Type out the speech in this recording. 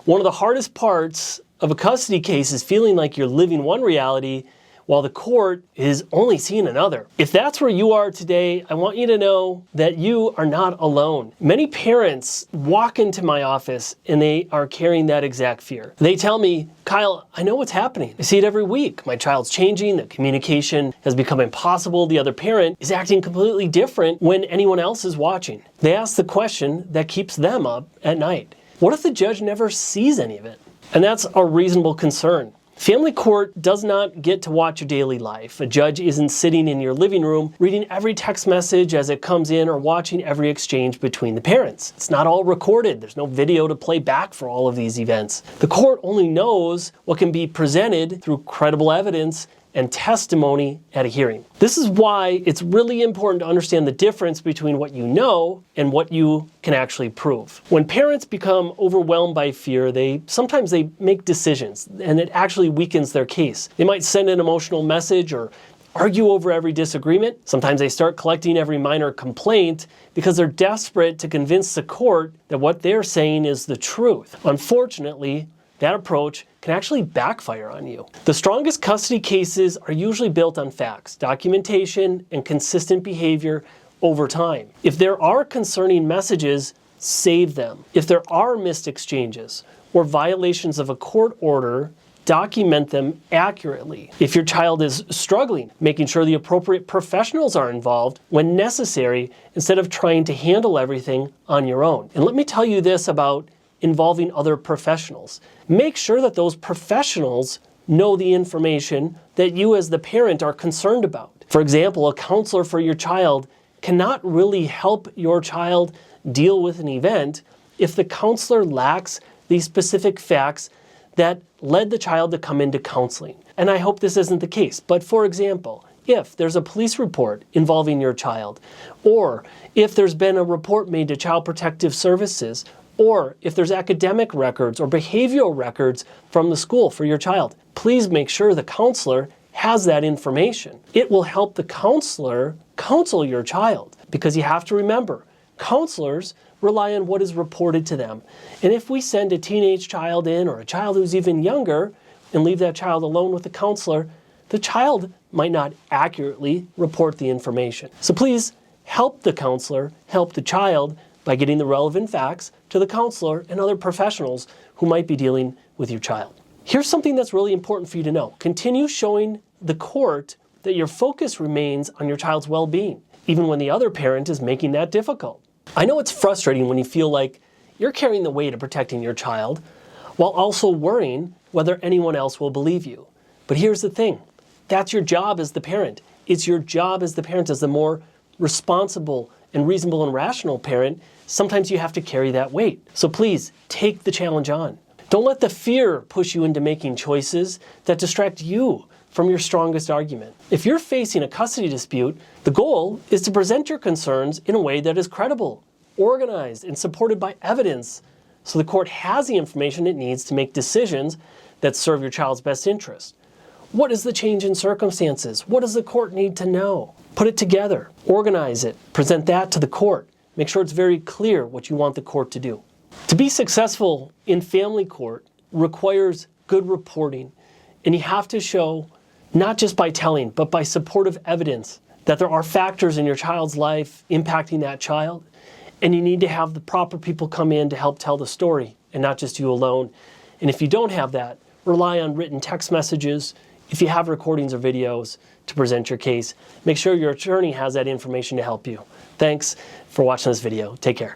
One of the hardest parts of a custody case is feeling like you're living one reality while the court is only seeing another. If that's where you are today, I want you to know that you are not alone. Many parents walk into my office and they are carrying that exact fear. They tell me, Kyle, I know what's happening. I see it every week. My child's changing, the communication has become impossible. The other parent is acting completely different when anyone else is watching. They ask the question that keeps them up at night. What if the judge never sees any of it? And that's a reasonable concern. Family court does not get to watch your daily life. A judge isn't sitting in your living room reading every text message as it comes in or watching every exchange between the parents. It's not all recorded. There's no video to play back for all of these events. The court only knows what can be presented through credible evidence and testimony at a hearing. This is why it's really important to understand the difference between what you know and what you can actually prove. When parents become overwhelmed by fear, sometimes they make decisions and it actually weakens their case. They might send an emotional message or argue over every disagreement. Sometimes they start collecting every minor complaint because they're desperate to convince the court that what they're saying is the truth. Unfortunately, that approach can actually backfire on you. The strongest custody cases are usually built on facts, documentation, and consistent behavior over time. If there are concerning messages, save them. If there are missed exchanges or violations of a court order, document them accurately. If your child is struggling, making sure the appropriate professionals are involved when necessary instead of trying to handle everything on your own. And let me tell you this about involving other professionals. Make sure that those professionals know the information that you as the parent are concerned about. For example, a counselor for your child cannot really help your child deal with an event if the counselor lacks the specific facts that led the child to come into counseling. And I hope this isn't the case, but for example, if there's a police report involving your child, or if there's been a report made to Child Protective Services, or if there's academic records or behavioral records from the school for your child, please make sure the counselor has that information. It will help the counselor counsel your child, because you have to remember, counselors rely on what is reported to them. And if we send a teenage child in or a child who's even younger and leave that child alone with the counselor, the child might not accurately report the information. So please help the counselor, help the child by getting the relevant facts to the counselor and other professionals who might be dealing with your child. Here's something that's really important for you to know. Continue showing the court that your focus remains on your child's well-being, even when the other parent is making that difficult. I know it's frustrating when you feel like you're carrying the weight of protecting your child while also worrying whether anyone else will believe you. But here's the thing. That's your job as the parent. It's your job as the parent, as the more responsible and reasonable and rational parent. Sometimes you have to carry that weight. So please, take the challenge on. Don't let the fear push you into making choices that distract you from your strongest argument. If you're facing a custody dispute, the goal is to present your concerns in a way that is credible, organized, and supported by evidence, so the court has the information it needs to make decisions that serve your child's best interest. What is the change in circumstances? What does the court need to know? Put it together, organize it, present that to the court. Make sure it's very clear what you want the court to do. To be successful in family court requires good reporting, and you have to show, not just by telling, but by supportive evidence, that there are factors in your child's life impacting that child, and you need to have the proper people come in to help tell the story, and not just you alone. And if you don't have that, rely on written text messages, if you have recordings or videos, to present your case. Make sure your attorney has that information to help you. Thanks for watching this video. Take care.